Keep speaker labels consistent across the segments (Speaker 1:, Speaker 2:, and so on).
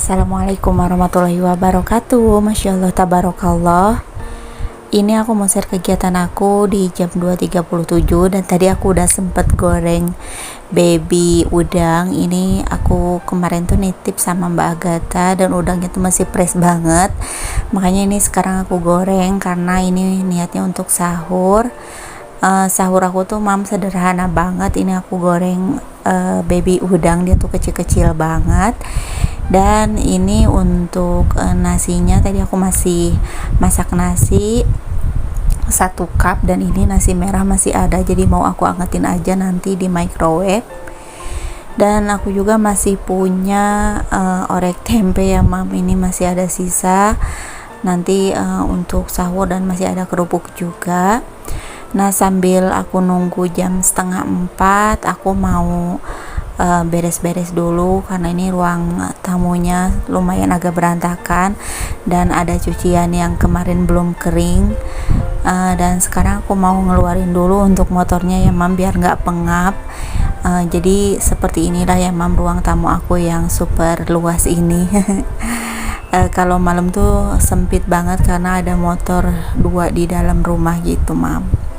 Speaker 1: Assalamualaikum warahmatullahi wabarakatuh. Masya Allah, tabarakallah. Ini aku mau share kegiatan aku di jam 2.37. Dan tadi aku udah sempet goreng baby udang. Ini aku kemarin tuh nitip sama Mbak Agatha, dan udangnya tuh masih fresh banget. Makanya ini sekarang aku goreng, karena ini niatnya untuk sahur. Sahur aku tuh sederhana banget. Ini aku goreng baby udang, dia tuh kecil-kecil banget. Dan ini untuk nasinya, tadi aku masih masak nasi 1 cup, dan ini nasi merah masih ada, jadi mau aku angetin aja nanti di microwave. Dan aku juga masih punya orek tempe ya mam, ini masih ada sisa nanti untuk sahur, dan masih ada kerupuk juga. Nah, sambil aku nunggu jam 3:30, aku mau beres-beres dulu, karena ini ruang tamunya lumayan agak berantakan, dan ada cucian yang kemarin belum kering. Dan sekarang aku mau ngeluarin dulu untuk motornya ya mam, biar nggak pengap. Jadi seperti inilah ya mam, ruang tamu aku yang super luas ini. Kalau malam tuh sempit banget karena ada motor 2 di dalam rumah gitu mam.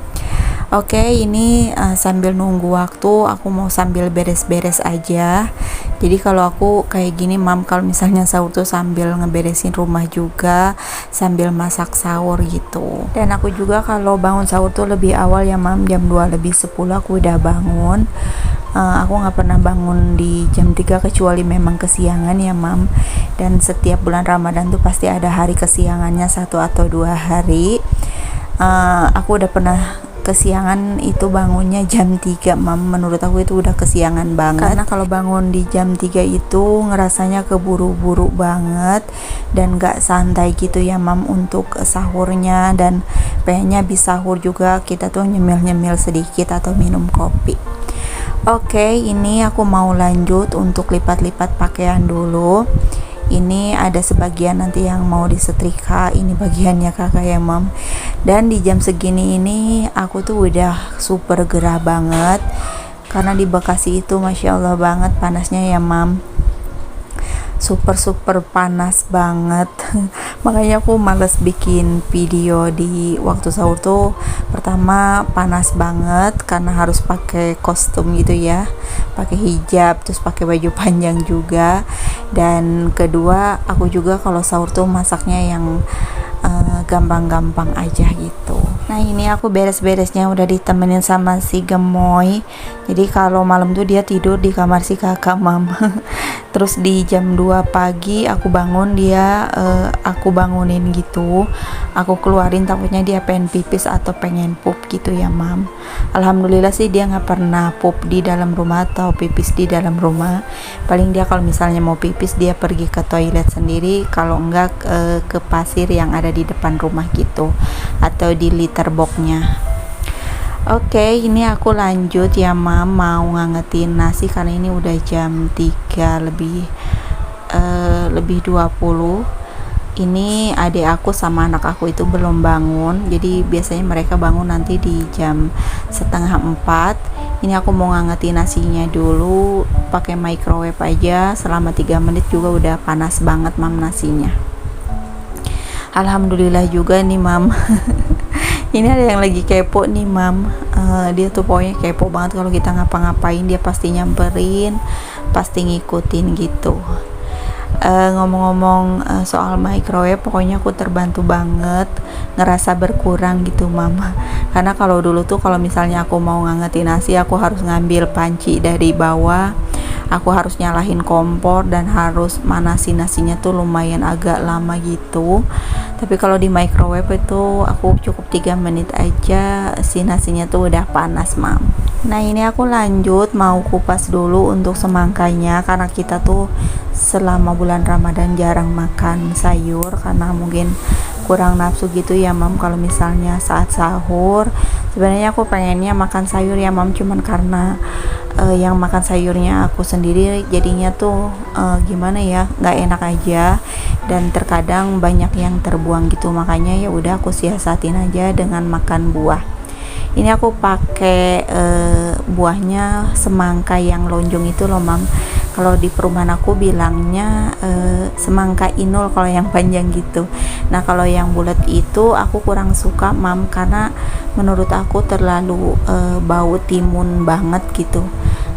Speaker 1: Oke, ini sambil nunggu waktu, aku mau sambil beres-beres aja. Jadi kalau aku kayak gini mam, kalau misalnya sahur tuh sambil ngeberesin rumah juga, sambil masak sahur gitu. Dan aku juga kalau bangun sahur tuh lebih awal ya mam, jam 2:10 aku udah bangun. Aku nggak pernah bangun di jam 3 kecuali memang kesiangan ya mam. Dan setiap bulan Ramadan tuh pasti ada hari kesiangannya 1 atau 2 hari. Aku udah pernah kesiangan itu bangunnya jam 3 mam, menurut aku itu udah kesiangan banget, karena kalau bangun di jam 3 itu ngerasanya keburu-buru banget dan gak santai gitu ya mam untuk sahurnya. Dan pengennya bisa sahur juga kita tuh nyemil-nyemil sedikit atau minum kopi. Oke, ini aku mau lanjut untuk lipat-lipat pakaian dulu. Ini ada sebagian nanti yang mau disetrika, ini bagiannya kakak ya mam. Dan di jam segini ini aku tuh udah super gerah banget, karena di Bekasi itu masya Allah banget panasnya ya mam, super panas banget. Makanya aku males bikin video di waktu sahur tuh. Pertama panas banget karena harus pakai kostum gitu ya, pakai hijab, terus pakai baju panjang juga. Dan kedua, aku juga kalau sahur tuh masaknya yang gampang-gampang aja gitu. Nah, ini aku beres-beresnya udah ditemenin sama si gemoy. Jadi kalau malam tuh dia tidur di kamar si kakak mam. Terus di jam 2 pagi aku bangun, dia aku bangunin gitu. Aku keluarin, takutnya dia pengen pipis atau pengen pup gitu ya mam. Alhamdulillah sih dia nggak pernah pup di dalam rumah atau pipis di dalam rumah. Paling dia kalau misalnya mau pipis dia pergi ke toilet sendiri, kalau enggak ke pasir yang ada di depan rumah gitu, atau di litter boxnya. Oke, ini aku lanjut ya mam, mau ngangetin nasi karena ini udah jam 3 lebih 20. Ini adik aku sama anak aku itu belum bangun, jadi biasanya mereka bangun nanti di jam 3:30. Ini aku mau ngangetin nasinya dulu pakai microwave aja, selama 3 menit juga udah panas banget mam nasinya. Alhamdulillah juga nih mam. Ini ada yang lagi kepo nih mam. Dia tuh pokoknya kepo banget, kalau kita ngapa-ngapain dia pasti nyamperin, pasti ngikutin gitu. Ngomong-ngomong soal microwave, pokoknya aku terbantu banget, ngerasa berkurang gitu mama. Karena kalau dulu tuh kalau misalnya aku mau ngangetin nasi, aku harus ngambil panci dari bawah, aku harus nyalahin kompor, dan harus manasin nasinya tuh lumayan agak lama gitu. Tapi kalau di microwave itu aku cukup 3 menit aja, si nasinya tuh udah panas mam. Nah, ini aku lanjut mau kupas dulu untuk semangkanya, karena kita tuh selama bulan Ramadan jarang makan sayur, karena mungkin kurang nafsu gitu ya mam. Kalau misalnya saat sahur, sebenarnya aku pengennya makan sayur ya mam, cuman karena yang makan sayurnya aku sendiri, jadinya tuh gimana ya, nggak enak aja, dan terkadang banyak yang terbuang gitu. Makanya ya udah aku siasatin aja dengan makan buah. Ini aku pakai buahnya semangka yang lonjong itu loh mam. Kalau di perumahan aku bilangnya semangka inul kalau yang panjang gitu. Nah kalau yang bulat itu aku kurang suka mam, karena menurut aku terlalu bau timun banget gitu.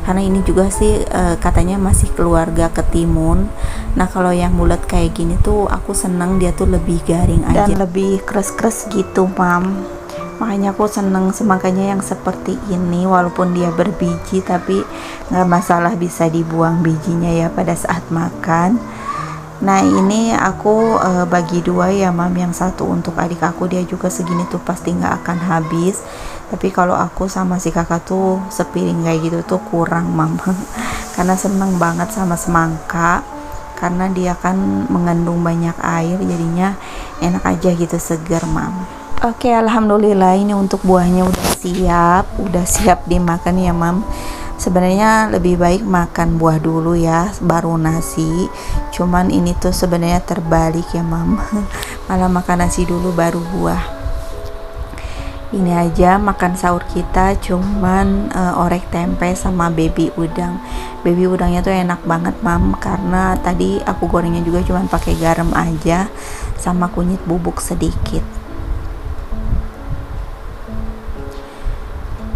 Speaker 1: Karena ini juga sih katanya masih keluarga ketimun. Nah kalau yang bulat kayak gini tuh aku seneng, dia tuh lebih garing aja dan lebih kres-kres gitu mam. Makanya aku seneng semangkanya yang seperti ini, walaupun dia berbiji tapi nggak masalah, bisa dibuang bijinya ya pada saat makan. Nah ini aku bagi dua ya mam, yang satu untuk adik aku, dia juga segini tuh pasti nggak akan habis. Tapi kalau aku sama si kakak tuh sepiring kayak gitu tuh kurang mam karena seneng banget sama semangka, karena dia kan mengandung banyak air, jadinya enak aja gitu, segar mam. Oke, alhamdulillah ini untuk buahnya udah siap dimakan ya mam. Sebenarnya lebih baik makan buah dulu ya baru nasi, cuman ini tuh sebenarnya terbalik ya mam malah makan nasi dulu baru buah. Ini aja makan sahur kita cuman orek tempe sama baby udang. Baby udangnya tuh enak banget mam, karena tadi aku gorengnya juga cuman pakai garam aja sama kunyit bubuk sedikit.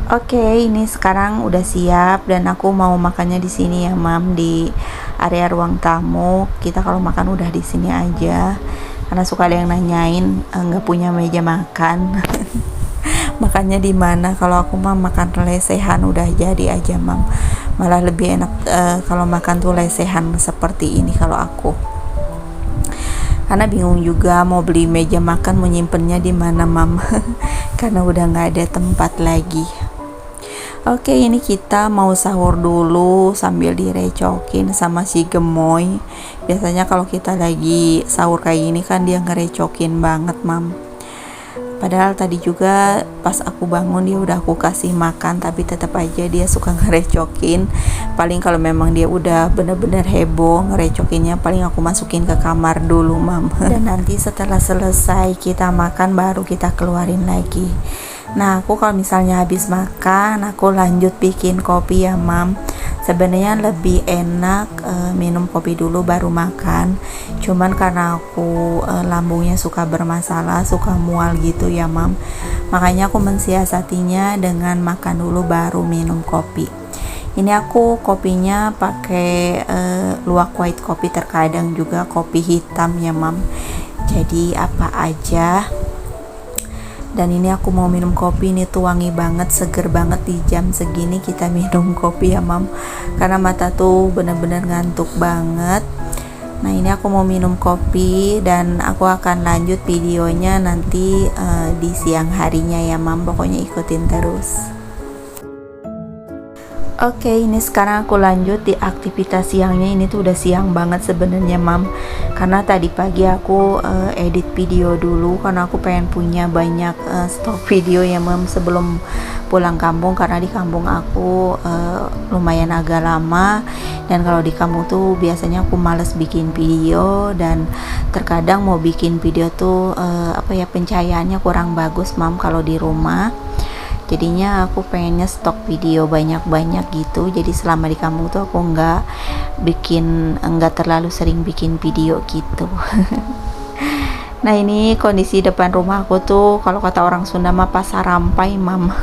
Speaker 1: Oke, ini sekarang udah siap dan aku mau makannya di sini ya, Mam, di area ruang tamu. Kita kalau makan udah di sini aja. Karena suka ada yang nanyain nggak punya meja makan. Makannya di mana? Kalau aku mah makan lesehan udah jadi aja, Mam. Malah lebih enak kalau makan tuh lesehan seperti ini kalau aku. Karena bingung juga mau beli meja makan, mau nyimpennya di mana, Mam. Karena udah nggak ada tempat lagi. Oke, ini kita mau sahur dulu sambil direcokin sama si gemoy. Biasanya kalau kita lagi sahur kayak gini kan dia ngerecokin banget, Mam. Padahal tadi juga pas aku bangun dia udah aku kasih makan, tapi tetap aja dia suka ngerecokin. Paling kalau memang dia udah bener-bener heboh ngerecokinnya, paling aku masukin ke kamar dulu, Mam. Dan nanti setelah selesai kita makan baru kita keluarin lagi. Nah aku kalau misalnya habis makan aku lanjut bikin kopi ya, Mam. Sebenarnya lebih enak minum kopi dulu baru makan, cuman karena aku lambungnya suka bermasalah, suka mual gitu ya, Mam. Makanya aku mensiasatinya dengan makan dulu baru minum kopi. Ini aku kopinya pakai luwak white kopi, terkadang juga kopi hitam ya, Mam. Jadi apa aja. Dan ini aku mau minum kopi, ini tuh wangi banget, seger banget di jam segini kita minum kopi ya, Mam. Karena mata tuh bener-bener ngantuk banget. Nah ini aku mau minum kopi dan aku akan lanjut videonya nanti di siang harinya ya, Mam. Pokoknya ikutin terus. Oke, ini sekarang aku lanjut di aktivitas siangnya. Ini tuh udah siang banget sebenarnya, Mam. Karena tadi pagi aku edit video dulu, karena aku pengen punya banyak stok video ya, Mam, sebelum pulang kampung. Karena di kampung aku lumayan agak lama, dan kalau di kampung tuh biasanya aku males bikin video, dan terkadang mau bikin video tuh pencahayaannya kurang bagus, Mam, kalau di rumah. Jadinya aku pengennya stok video banyak-banyak gitu. Jadi selama di kampung tuh aku nggak terlalu sering bikin video gitu. Nah ini kondisi depan rumah aku tuh, kalau kata orang Sunda mah pasar rampai, Mam.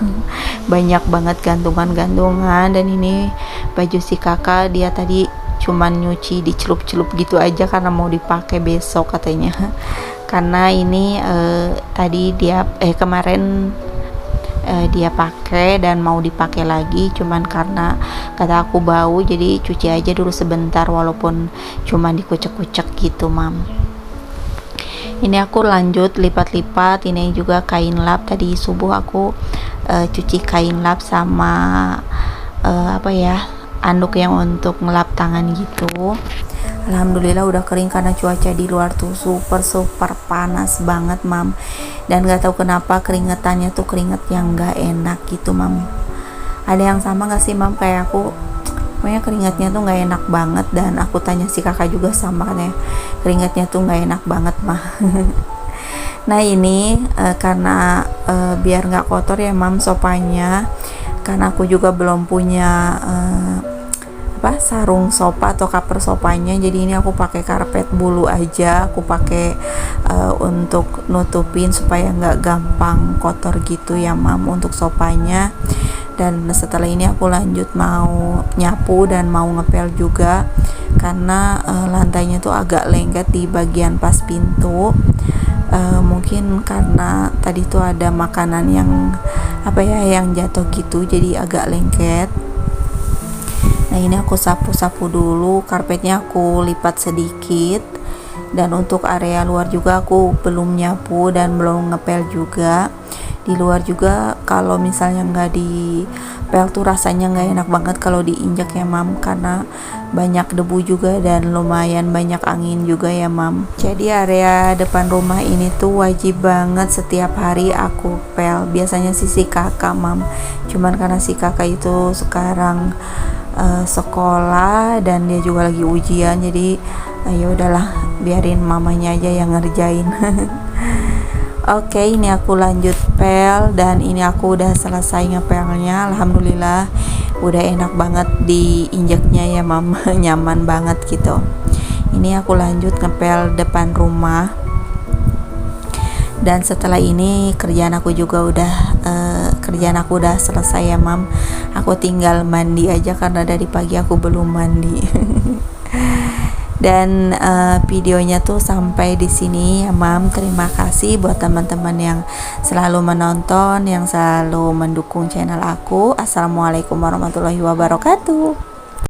Speaker 1: Banyak banget gantungan-gantungan. Dan ini baju si kakak, dia tadi cuman nyuci dicelup-celup gitu aja karena mau dipakai besok katanya. Karena ini tadi kemarin dia pakai dan mau dipakai lagi, cuman karena kata aku bau, jadi cuci aja dulu sebentar walaupun cuman dikucek-kucek gitu, Mam. Ini aku lanjut lipat-lipat. Ini juga kain lap, tadi subuh aku cuci kain lap sama anduk yang untuk ngelap tangan gitu. Alhamdulillah udah kering karena cuaca di luar tuh super panas banget, Mam. Dan gak tahu kenapa keringetannya tuh keringet yang gak enak gitu, Mam. Ada yang sama gak sih, Mam, kayak aku? Pokoknya keringetnya tuh gak enak banget. Dan aku tanya si kakak juga sama, katanya keringetnya tuh gak enak banget, mah. Nah ini karena biar gak kotor ya, Mam, sopanya. Karena aku juga belum punya sarung sofa atau cover sofanya. Jadi ini aku pakai karpet bulu aja, aku pakai untuk nutupin supaya nggak gampang kotor gitu ya mam untuk sofanya. Dan setelah ini aku lanjut mau nyapu dan mau ngepel juga, karena lantainya tuh agak lengket di bagian pas pintu. Mungkin karena tadi tuh ada makanan yang yang jatuh gitu, jadi agak lengket. Nah ini aku sapu-sapu dulu, karpetnya aku lipat sedikit. Dan untuk area luar juga aku belum nyapu dan belum ngepel juga. Di luar juga kalau misalnya nggak dipel tuh rasanya nggak enak banget kalau diinjak ya mam, karena banyak debu juga dan lumayan banyak angin juga ya mam. Jadi area depan rumah ini tuh wajib banget setiap hari aku pel, biasanya sih si kakak mam, cuman karena si kakak itu sekarang sekolah dan dia juga lagi ujian, jadi ya udahlah biarin mamanya aja yang ngerjain. Oke, ini aku lanjut pel dan ini aku udah selesai ngepelnya. Alhamdulillah udah enak banget diinjeknya ya mam, nyaman banget gitu. Ini aku lanjut ngepel depan rumah. Dan setelah ini kerjaan aku udah selesai ya mam. Aku tinggal mandi aja karena dari pagi aku belum mandi. Dan videonya tuh sampai di sini ya mam. Terima kasih buat teman-teman yang selalu menonton, yang selalu mendukung channel aku. Assalamualaikum warahmatullahi wabarakatuh.